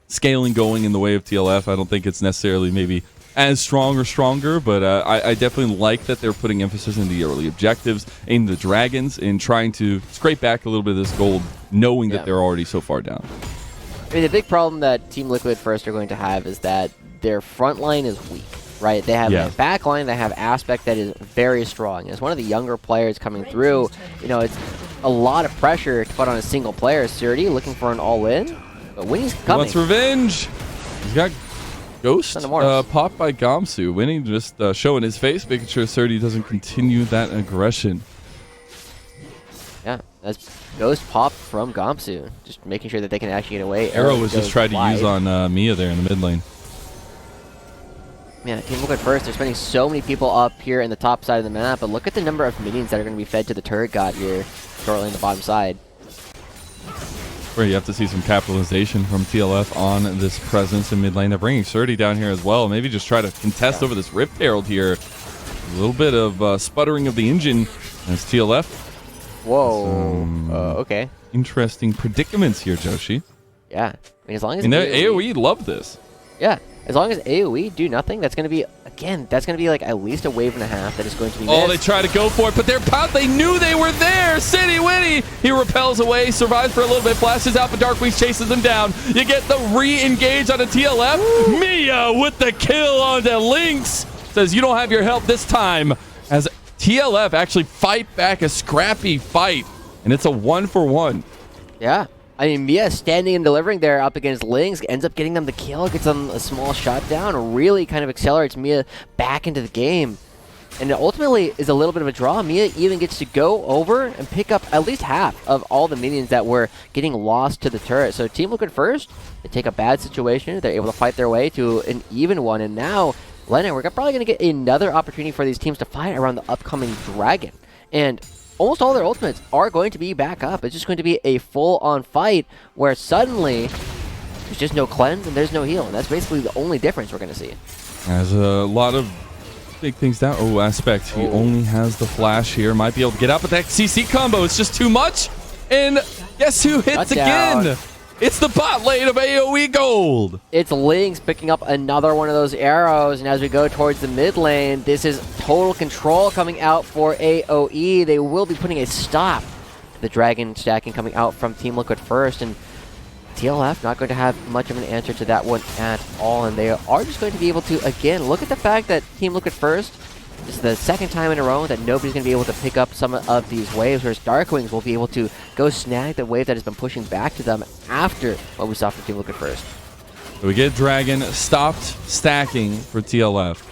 scaling going in the way of TLF. I don't think it's necessarily maybe as strong or stronger, but I definitely like that they're putting emphasis in the early objectives, in the dragons, and trying to scrape back a little bit of this gold, knowing that they're already so far down. I mean, the big problem that Team Liquid first are going to have is that their front line is weak. Right, they have a back line, they have Aspect that is very strong. As one of the younger players coming through, you know, it's a lot of pressure to put on a single player. Surdy looking for an all-in, but Winnie's coming. Wants revenge. He's got Ghost popped by Gamsu. Winnie just showing his face, making sure Surdy doesn't continue that aggression. Yeah, that's Ghost popped from Gamsu, just making sure that they can actually get away. Arrow was just trying to use on Mia there in the mid lane. Yeah, Team Liquid first. They're spending so many people up here in the top side of the map, but look at the number of minions that are going to be fed to the turret god here, shortly in the bottom side. Where you have to see some capitalization from TLF on this presence in mid lane. They're bringing Surdy down here as well. Maybe just try to contest over this Rift Herald here. A little bit of sputtering of the engine as TLF. Whoa. Okay. Interesting predicaments here, Joshi. Yeah. I mean, as long as AOE love this. Yeah. As long as AOE do nothing, that's going to be, again, that's going to be like at least a wave and a half that is going to be missed. Oh, they try to go for it, but they're popped. They knew they were there. City Winnie. He repels away, survives for a little bit, flashes out, but Darkweeds chases him down. You get the re-engage on a TLF. Woo! Mia with the kill on the Lynx. Says you don't have your help this time. As TLF actually fight back a scrappy fight, and it's a 1-for-1. Yeah. I mean, Mia standing and delivering there up against Lynx, ends up getting them the kill, gets them a small shot down, really kind of accelerates Mia back into the game. And it ultimately is a little bit of a draw. Mia even gets to go over and pick up at least half of all the minions that were getting lost to the turret. So Team Liquid first, they take a bad situation, they're able to fight their way to an even one, and now, Lennon, we're probably going to get another opportunity for these teams to fight around the upcoming dragon. And almost all their ultimates are going to be back up. It's just going to be a full-on fight where suddenly there's just no cleanse and there's no heal. And that's basically the only difference we're going to see. There's a lot of big things down. Oh, Aspect. He only has the flash here. Might be able to get out, but that CC combo is just too much. And guess who hits again? It's the bot lane of AOE Gold. It's Lynx picking up another one of those arrows, and as we go towards the mid lane, this is total control coming out for AOE. They will be putting a stop to the dragon stacking coming out from Team Liquid first, and TLF not going to have much of an answer to that one at all, and they are just going to be able to, again, look at the fact that Team Liquid first, this is the second time in a row that nobody's going to be able to pick up some of these waves, whereas Darkwings will be able to go snag the wave that has been pushing back to them after what we saw from Team Liquid first. So we get Dragon stopped stacking for TLF.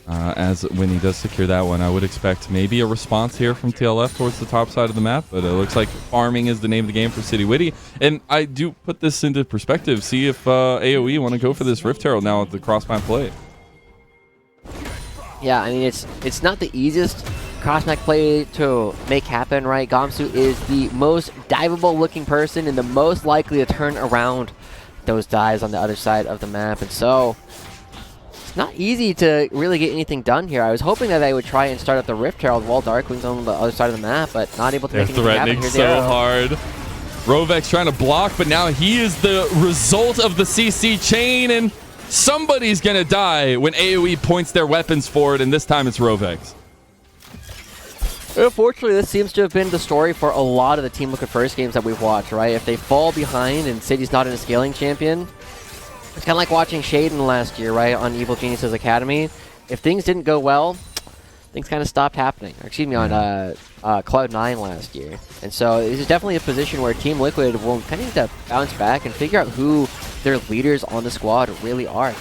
As when he does secure that one, I would expect maybe a response here from TLF towards the top side of the map, but it looks like farming is the name of the game for City Witty. And I do put this into perspective, see if AOE want to go for this Rift Herald now with the cross-map play. Yeah, I mean, it's not the easiest cross-map play to make happen, right? Gamsu is the most diveable looking person and the most likely to turn around those dives on the other side of the map, and so it's not easy to really get anything done here. I was hoping that they would try and start up the Rift Herald while Darkwing's on the other side of the map, but not able to make anything happen. They're threatening so hard. Rovex trying to block, but now he is the result of the CC chain, and somebody's going to die when AOE points their weapons forward, and this time it's Rovex. Unfortunately, this seems to have been the story for a lot of the Team Liquid first games that we've watched, right? If they fall behind and City's not in a scaling champion, it's kind of like watching Shaden last year, right, on Evil Geniuses Academy. If things didn't go well, things kind of stopped happening. Or, excuse me, on Cloud9 last year. And so this is definitely a position where Team Liquid will kind of need to bounce back and figure out who their leaders on the squad really are.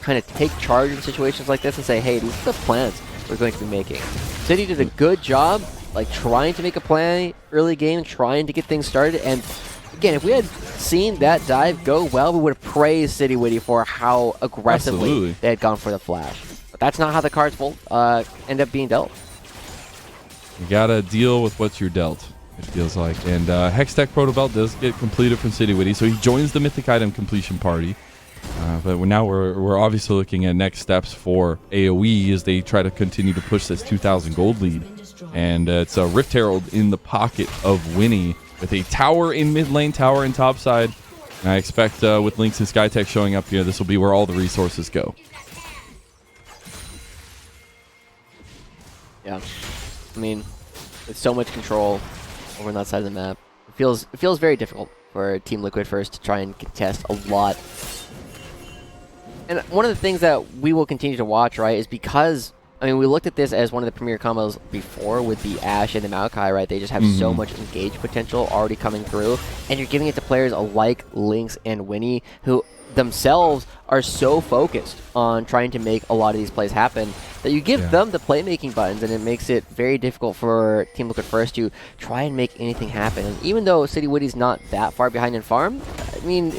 Kind of take charge in situations like this and say, hey, these are the plans we're going to be making. City did a good job, like, trying to make a play early game, trying to get things started, and again, if we had seen that dive go well, we would have praised City Witty for how aggressively they had gone for the flash. But that's not how the cards end up being dealt. You gotta deal with what you're dealt, it feels like. And Hextech Proto Belt does get completed from City Witty, so he joins the Mythic Item completion party. But now we're obviously looking at next steps for AOE as they try to continue to push this 2,000 gold lead. And it's a Rift Herald in the pocket of Winnie with a tower in mid lane, tower in top side. And I expect with Lynx and Skytech showing up here, this will be where all the resources go. Yeah. I mean, with so much control over on that side of the map, it feels very difficult for Team Liquid first to try and contest a lot. And one of the things that we will continue to watch, right, is because, I mean, we looked at this as one of the premier combos before with the Ashe and the Maokai, right? They just have so much engage potential already coming through, and you're giving it to players like Lynx and Winnie, who themselves are so focused on trying to make a lot of these plays happen that you give them the playmaking buttons, and it makes it very difficult for Team Liquid first to try and make anything happen. And even though City Witty's not that far behind in farm, I mean,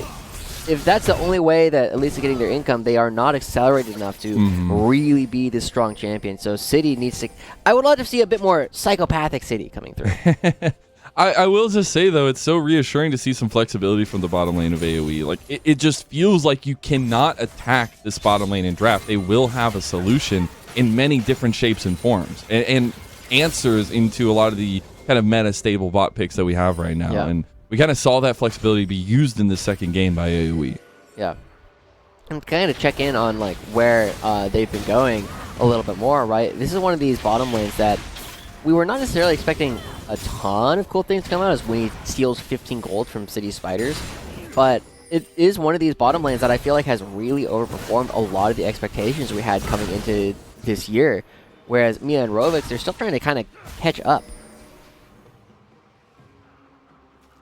if that's the only way that at least they're getting their income, they are not accelerated enough to really be this strong champion. So City needs to... I would love to see a bit more psychopathic City coming through. I will just say, though, it's so reassuring to see some flexibility from the bottom lane of AoE. Like, it just feels like you cannot attack this bottom lane in draft. They will have a solution in many different shapes and forms, and answers into a lot of the kind of meta-stable bot picks that we have right now. Yeah. And we kind of saw that flexibility be used in the second game by AoE. Yeah. And kind of check in on like where they've been going a little bit more, right? This is one of these bottom lanes that we were not necessarily expecting a ton of cool things to come out, as when he steals 15 gold from City Spiders. But it is one of these bottom lanes that I feel like has really overperformed a lot of the expectations we had coming into this year. Whereas Mia and Rovix, they're still trying to kind of catch up.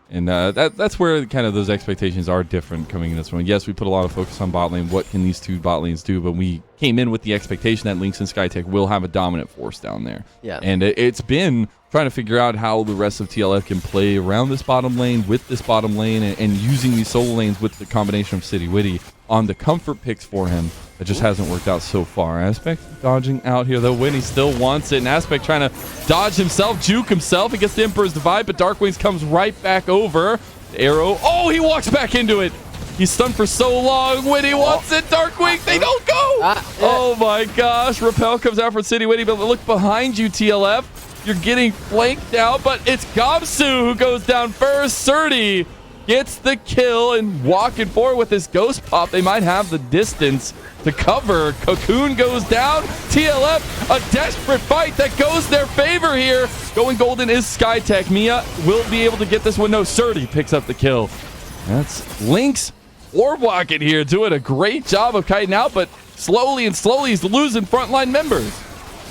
And that's where kind of those expectations are different coming in this one. Yes, we put a lot of focus on bot lane. What can these two bot lanes do? But we came in with the expectation that Lynx and Skytech will have a dominant force down there. Yeah. And it's been trying to figure out how the rest of TLF can play around this bottom lane, with this bottom lane, and using these solo lanes with the combination of City Witty on the comfort picks for him. It just hasn't worked out so far. Aspect dodging out here, though. Winnie still wants it. And Aspect trying to dodge himself, juke himself against the Emperor's Divide, but Darkwings comes right back over. The arrow. Oh, he walks back into it. He's stunned for so long. Winnie wants it. Darkwing, they don't go. Oh my gosh. Repel comes out for City Witty, but look behind you, TLF. You're getting flanked out, but it's Gobsu who goes down first. Surdy gets the kill and walking forward with this ghost pop. They might have the distance to cover. Cocoon goes down. TLF, a desperate fight that goes their favor here. Going golden is Skytech. Mia will be able to get this one. No, Surdy picks up the kill. That's Lynx orb walking here, doing a great job of kiting out, but slowly he's losing frontline members.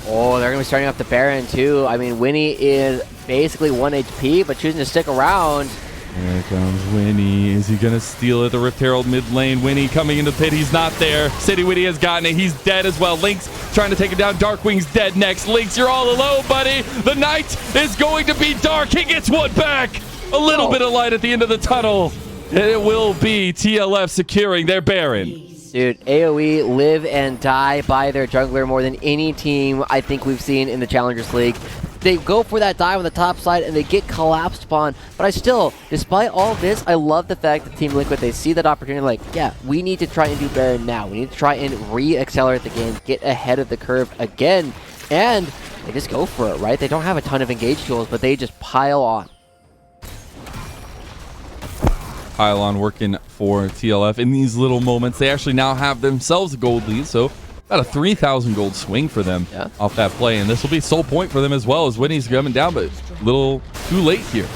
Oh, they're going to be starting up the Baron too. I mean, Winnie is basically 1 HP, but choosing to stick around. Here comes Winnie. Is he going to steal it? The Rift Herald mid lane. Winnie coming into the pit. He's not there. City Witty has gotten it. He's dead as well. Lynx trying to take him down. Darkwing's dead next. Lynx, you're all alone, buddy. The night is going to be dark. He gets one back. A little bit of light at the end of the tunnel. And it will be TLF securing their Baron. Dude, AOE live and die by their jungler more than any team I think we've seen in the Challengers League. They go for that dive on the top side and they get collapsed upon. But I still, despite all this, I love the fact that Team Liquid, they see that opportunity like, yeah, we need to try and do Baron now. We need to try and re-accelerate the game, get ahead of the curve again. And they just go for it, right? They don't have a ton of engage tools, but they just pile on. Pylon working for TLF in these little moments. They actually now have themselves a gold lead, so about a 3,000 gold swing for them off that play. And this will be sole point for them as well, as Winnie's coming down, but a little too late here.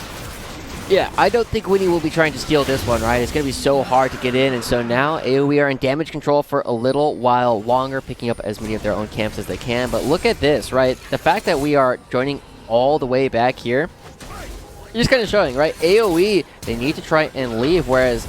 Yeah, I don't think Winnie will be trying to steal this one, right? It's going to be so hard to get in, and so now AoE are in damage control for a little while longer, picking up as many of their own camps as they can. But look at this, right? The fact that we are joining all the way back here, just kind of showing, right? AoE, they need to try and leave, whereas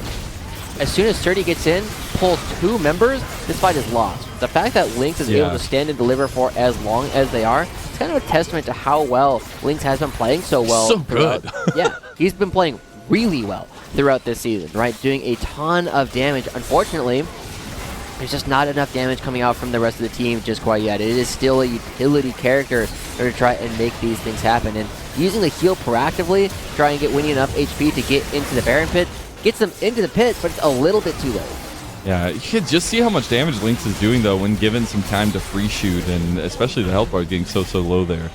as soon as Surdy gets in, pulls 2 members, this fight is lost. The fact that Lynx is able to stand and deliver for as long as they are, it's kind of a testament to how well Lynx has been playing so well. So good. Yeah, he's been playing really well throughout this season, right? Doing a ton of damage. Unfortunately, there's just not enough damage coming out from the rest of the team just quite yet. It is still a utility character to try and make these things happen. And using the heal proactively, try and get Winnie enough HP to get into the Baron pit, gets them into the pit, but it's a little bit too late. Yeah, you can just see how much damage Lynx is doing, though, when given some time to free shoot, and especially the health bar getting so low there.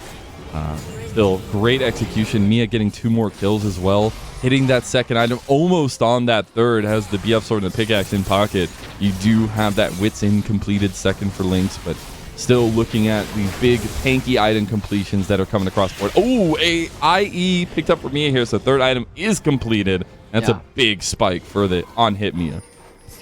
Still, great execution. Mia getting 2 more kills as well. Hitting that second item almost on that third. Has the BF sword and the pickaxe in pocket. You do have that Wits in completed second for Lynx, but still looking at these big tanky item completions that are coming across board. Oh, a IE picked up for Mia here, so third item is completed. That's a big spike for the on-hit Mia.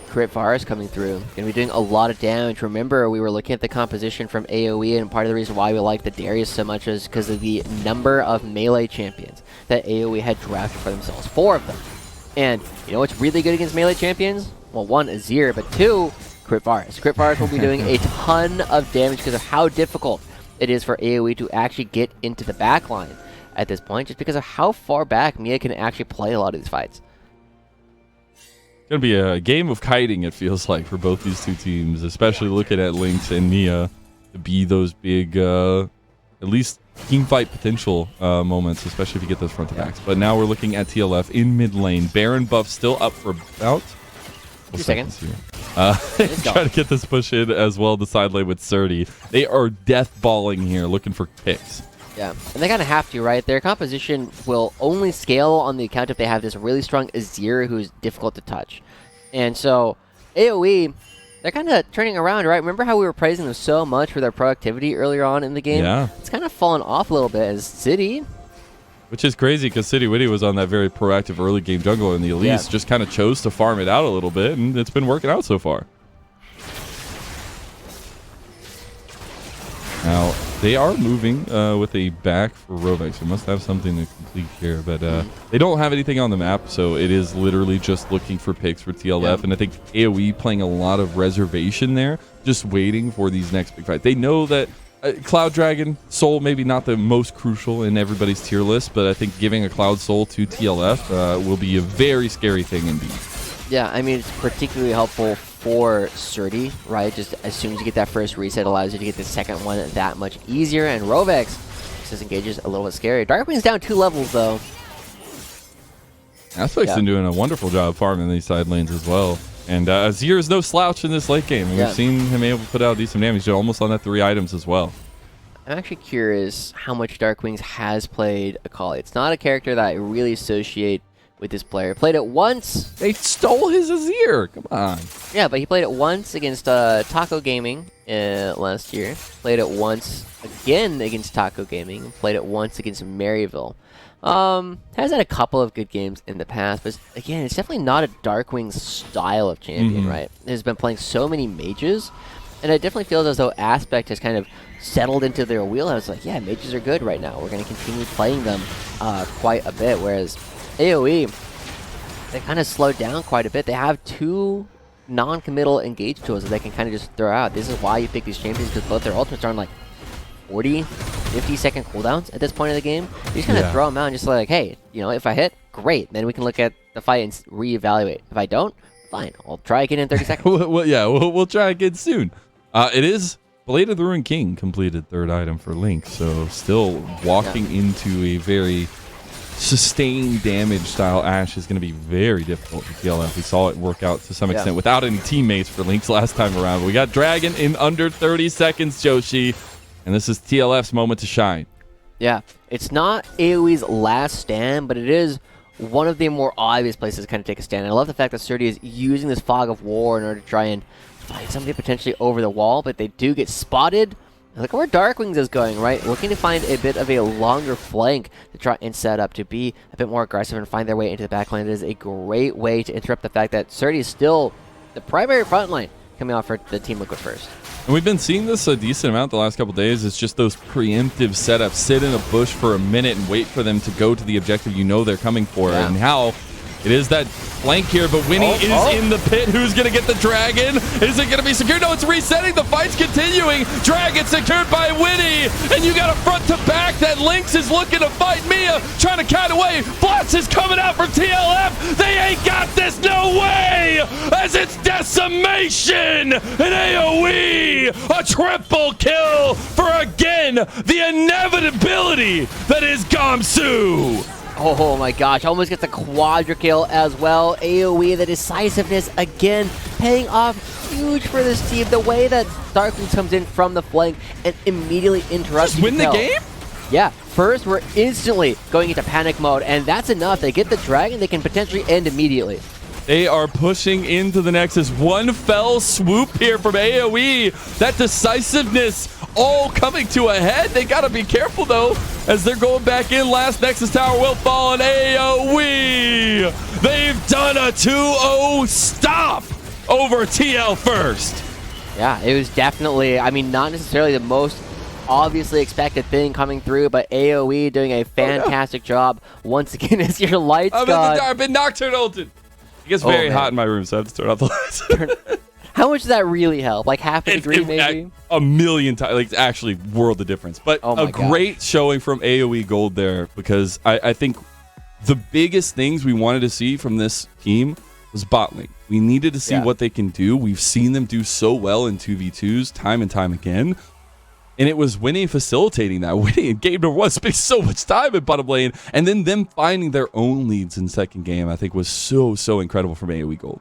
Crit Virus coming through. Going to be doing a lot of damage. Remember, we were looking at the composition from AOE, and part of the reason why we like the Darius so much is because of the number of melee champions that AOE had drafted for themselves. 4 of them. And you know what's really good against melee champions? Well, 1, Azir, but 2, Crit Virus. Crit Virus will be doing a ton of damage because of how difficult it is for AOE to actually get into the backline at this point, just because of how far back Mia can actually play a lot of these fights. It's going to be a game of kiting, it feels like, for both these two teams, especially looking at Lynx and Mia to be those big, at least team fight potential moments, especially if you get those front to backs. But now we're looking at TLF in mid lane. Baron buff still up for about 2 seconds here. Try to get this push in as well, the side lane with Surdy. They are death balling here, looking for picks. Yeah, and they kind of have to, right? Their composition will only scale on the account if they have this really strong Azir who's difficult to touch. And so, AOE, they're kind of turning around, right? Remember how we were praising them so much for their productivity earlier on in the game? Yeah. It's kind of fallen off a little bit as City. Which is crazy because City Witty was on that very proactive early game jungle, and the Elise just kind of chose to farm it out a little bit, and it's been working out so far. Now, they are moving with a back for Rovex. They must have something to complete here, but they don't have anything on the map, so it is literally just looking for picks for TLF, and I think AOE playing a lot of reservation there, just waiting for these next big fights. They know that Cloud Dragon, Soul, maybe not the most crucial in everybody's tier list, but I think giving a Cloud Soul to TLF will be a very scary thing indeed. Yeah, I mean, it's particularly helpful for Surdy, right? Just as soon as you get that first reset, allows you to get the second one that much easier. And Rovex disengages a little bit scary. Darkwing's down 2 levels, though. Aspect's been doing a wonderful job farming these side lanes as well. And Azir is no slouch in this late game. And we've seen him able to put out decent damage, almost on that 3 items as well. I'm actually curious how much Darkwings has played Akali. It's not a character that I really associate with this player. Played it once. They stole his Azir. Come on. Yeah, but he played it once against Taco Gaming last year. Played it once again against Taco Gaming. Played it once against Maryville. Has had a couple of good games in the past, but again, it's definitely not a Darkwing style of champion, right? Has been playing so many mages, and it definitely feels as though Aspect has kind of settled into their wheelhouse. Like, yeah, mages are good right now. We're going to continue playing them quite a bit, whereas AOE, they kind of slowed down quite a bit. They have 2 non-committal engage tools that they can kind of just throw out. This is why you pick these champions, because both their ultimates are on like 40, 50-second cooldowns at this point of the game. You just kind of throw them out and just like, hey, you know, if I hit, great. Then we can look at the fight and reevaluate. If I don't, fine. I'll try again in 30 seconds. We'll try again soon. It is Blade of the Ruined King completed 3rd item for Link, so still walking into a very sustained damage style Ashe is going to be very difficult for TLF. We saw it work out to some extent without any teammates for Lynx last time around. But we got Dragon in under 30 seconds, Joshi, and this is TLF's moment to shine. Yeah, it's not AoE's last stand, but it is one of the more obvious places to kind of take a stand. And I love the fact that Surdy is using this Fog of War in order to try and find somebody potentially over the wall, but they do get spotted. Look at where Darkwings is going, right? Looking to find a bit of a longer flank to try and set up to be a bit more aggressive and find their way into the backline. It is a great way to interrupt the fact that Surdy is still the primary front line coming off for the Team Liquid first. And we've been seeing this a decent amount the last couple of days. It's just those preemptive setups. Sit in a bush for a minute and wait for them to go to the objective you know they're coming for. And how It is that flank here, but Winnie is in the pit. Who's going to get the dragon? Is it going to be secured? No, it's resetting. The fight's continuing. Dragon secured by Winnie. And you got a front to back that Lynx is looking to fight Mia, trying to cat away. Flats is coming out for TLF. They ain't got this, no way! As it's decimation and AOE. A triple kill for, again, the inevitability that is Gamsu. Oh my gosh, almost gets a quadra kill as well. AoE, the decisiveness again, paying off huge for this team. The way that Darkwings comes in from the flank and immediately interrupts. Just win the game? Yeah, first we're instantly going into panic mode, and that's enough. They get the dragon, they can potentially end immediately. They are pushing into the Nexus. One fell swoop here from AoE. That decisiveness all coming to a head. They got to be careful, though, as they're going back in. Last Nexus tower will fall on AoE. They've done a 2-0 stop over TL first. Yeah, it was definitely, I mean, not necessarily the most obviously expected thing coming through, but AoE doing a fantastic job once again as your lights god. I've been Nocturne ulted. It gets very hot in my room, so I have to turn off the lights. How much does that really help? Like half a degree, maybe? A million times. Like, actually, world of difference. But a great showing from AoE Gold there, because I think the biggest things we wanted to see from this team was bot lane. We needed to see what they can do. We've seen them do so well in 2v2s time and time again. And it was Winnie facilitating that. Winnie in game number one spent so much time in bottom lane. And then them finding their own leads in second game, I think was so incredible from AoE Gold.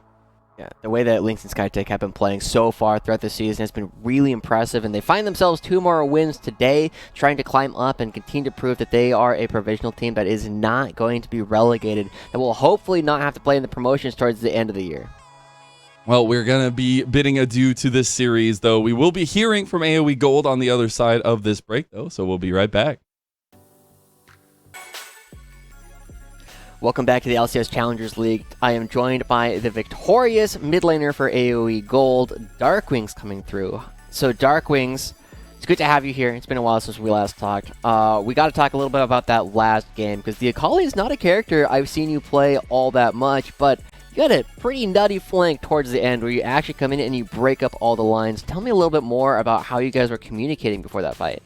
Yeah, the way that Lynx and Skytech have been playing so far throughout the season has been really impressive. And they find themselves 2 more wins today, trying to climb up and continue to prove that they are a provisional team that is not going to be relegated, that will hopefully not have to play in the promotions towards the end of the year. Well, we're going to be bidding adieu to this series, though. We will be hearing from AoE Gold on the other side of this break, though, so we'll be right back. Welcome back to the LCS Challengers League. I am joined by the victorious mid laner for AoE Gold, Darkwings, coming through. So, Darkwings, it's good to have you here. It's been a while since we last talked. We got to talk a little bit about that last game, because the Akali is not a character I've seen you play all that much, but you got a pretty nutty flank towards the end where you actually come in and you break up all the lines. Tell me a little bit more about how you guys were communicating before that fight.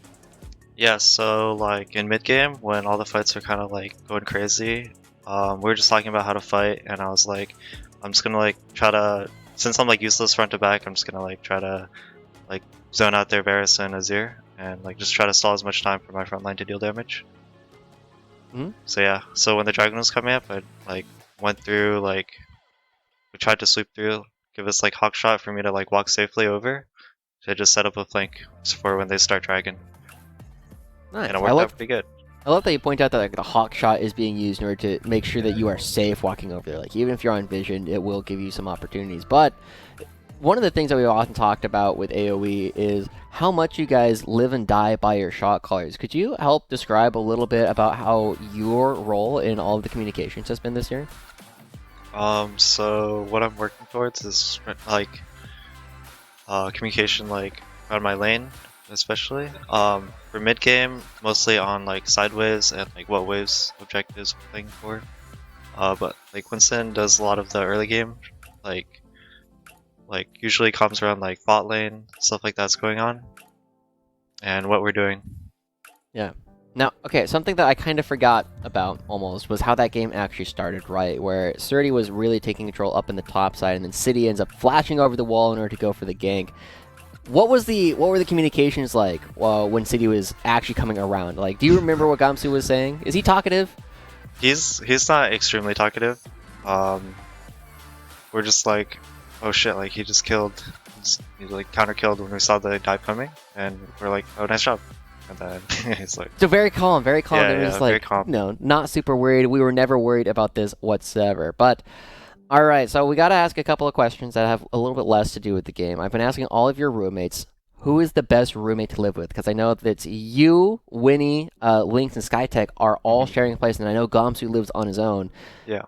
Yeah, so like in mid game when all the fights are kind of like going crazy, we were just talking about how to fight, and I was like, I'm just gonna like try to, since I'm like useless front to back, I'm just gonna like try to like zone out their Varus and Azir and like just try to stall as much time for my front line to deal damage. So yeah, so when the dragon was coming up, I like went through, like we tried to sweep through, give us like hawk shot for me to like walk safely over to just set up a flank for when they start dragon. Nice. And it worked out pretty good. I love that you point out that like the hawk shot is being used in order to make sure that you are safe walking over there. Like even if you're on vision, it will give you some opportunities. But one of the things that we've often talked about with AoE is how much you guys live and die by your shot callers. Could you help describe a little bit about how your role in all of the communications has been this year? So what I'm working towards is like communication like on my lane, especially for mid game, mostly on like side waves and like what waves objectives we're playing for. But like Winston does a lot of the early game, like usually comes around like bot lane, stuff like that's going on, and what we're doing. Yeah. Now, okay, something that I kind of forgot about almost was how that game actually started, right? Where Surdy was really taking control up in the top side, and then City ends up flashing over the wall in order to go for the gank. What were the communications like when City was actually coming around? Like, do you remember what Gamsu was saying? Is he talkative? He's not extremely talkative. We're just like, oh shit, like he just killed, he like counter killed when we saw the dive coming, and we're like, oh, nice job. And then he's like, so very calm, very calm. Yeah, They were just very like, calm. no, not super worried. We were never worried about this whatsoever. But all right, so we got to ask a couple of questions that have a little bit less to do with the game. I've been asking all of your roommates, who is the best roommate to live with? Because I know that it's you, Winnie, Lynx, and Skytech are all sharing a place, and I know Gamsu lives on his own. Yeah.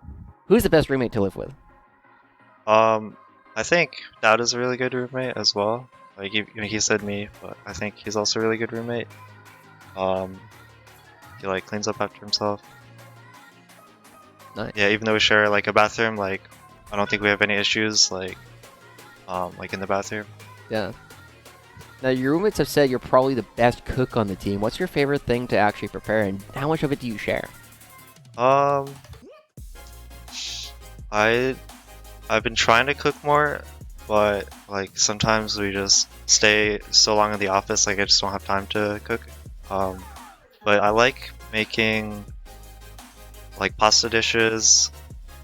Who's the best roommate to live with? I think Dowd is a really good roommate as well. Like he said me, but I think he's also a really good roommate. He like cleans up after himself. Nice. Yeah, even though we share like a bathroom, like I don't think we have any issues like in the bathroom. Yeah. Now, your roommates have said you're probably the best cook on the team. What's your favorite thing to actually prepare, and how much of it do you share? I've been trying to cook more, but like sometimes we just stay so long in the office, like I just don't have time to cook. But I like making like pasta dishes.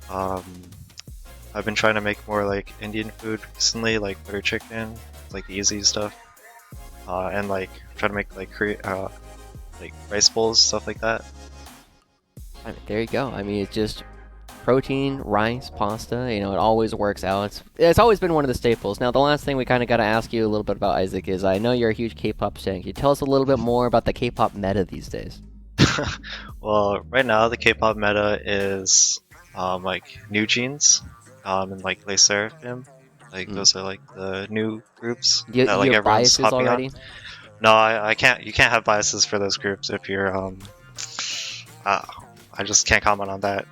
I've been trying to make more like Indian food recently, like butter chicken, like the easy stuff, and like try to make like rice bowls, stuff like that. I mean, there you go. I mean, it's just protein, rice, pasta. You know, it always works out. It's always been one of the staples. Now, the last thing we kind of got to ask you a little bit about, Isaac, is I know you're a huge K-pop fan. Can you tell us a little bit more about the K-pop meta these days? Well, right now the K-pop meta is like New Jeans, and like Les Seraphim. Like those are like the new groups Do you, that like you have everyone's biases hopping already? on. No, I can't. You can't have biases for those groups if you're I just can't comment on that.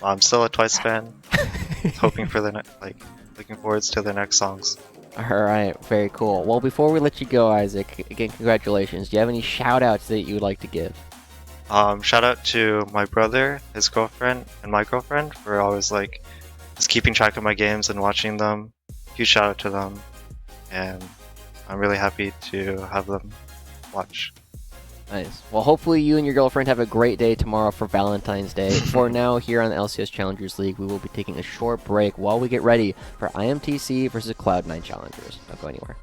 I'm still a Twice fan, hoping for looking forward to their next songs. All right, very cool. Well, before we let you go, Isaac, again, congratulations. Do you have any shout-outs that you would like to give? Shout out to my brother, his girlfriend, and my girlfriend for always like just keeping track of my games and watching them. Huge shout out to them, and I'm really happy to have them watch. Nice. Well, hopefully you and your girlfriend have a great day tomorrow for Valentine's Day. For now, here on the LCS Challengers League, we will be taking a short break while we get ready for IMTC versus Cloud9 Challengers. Don't go anywhere.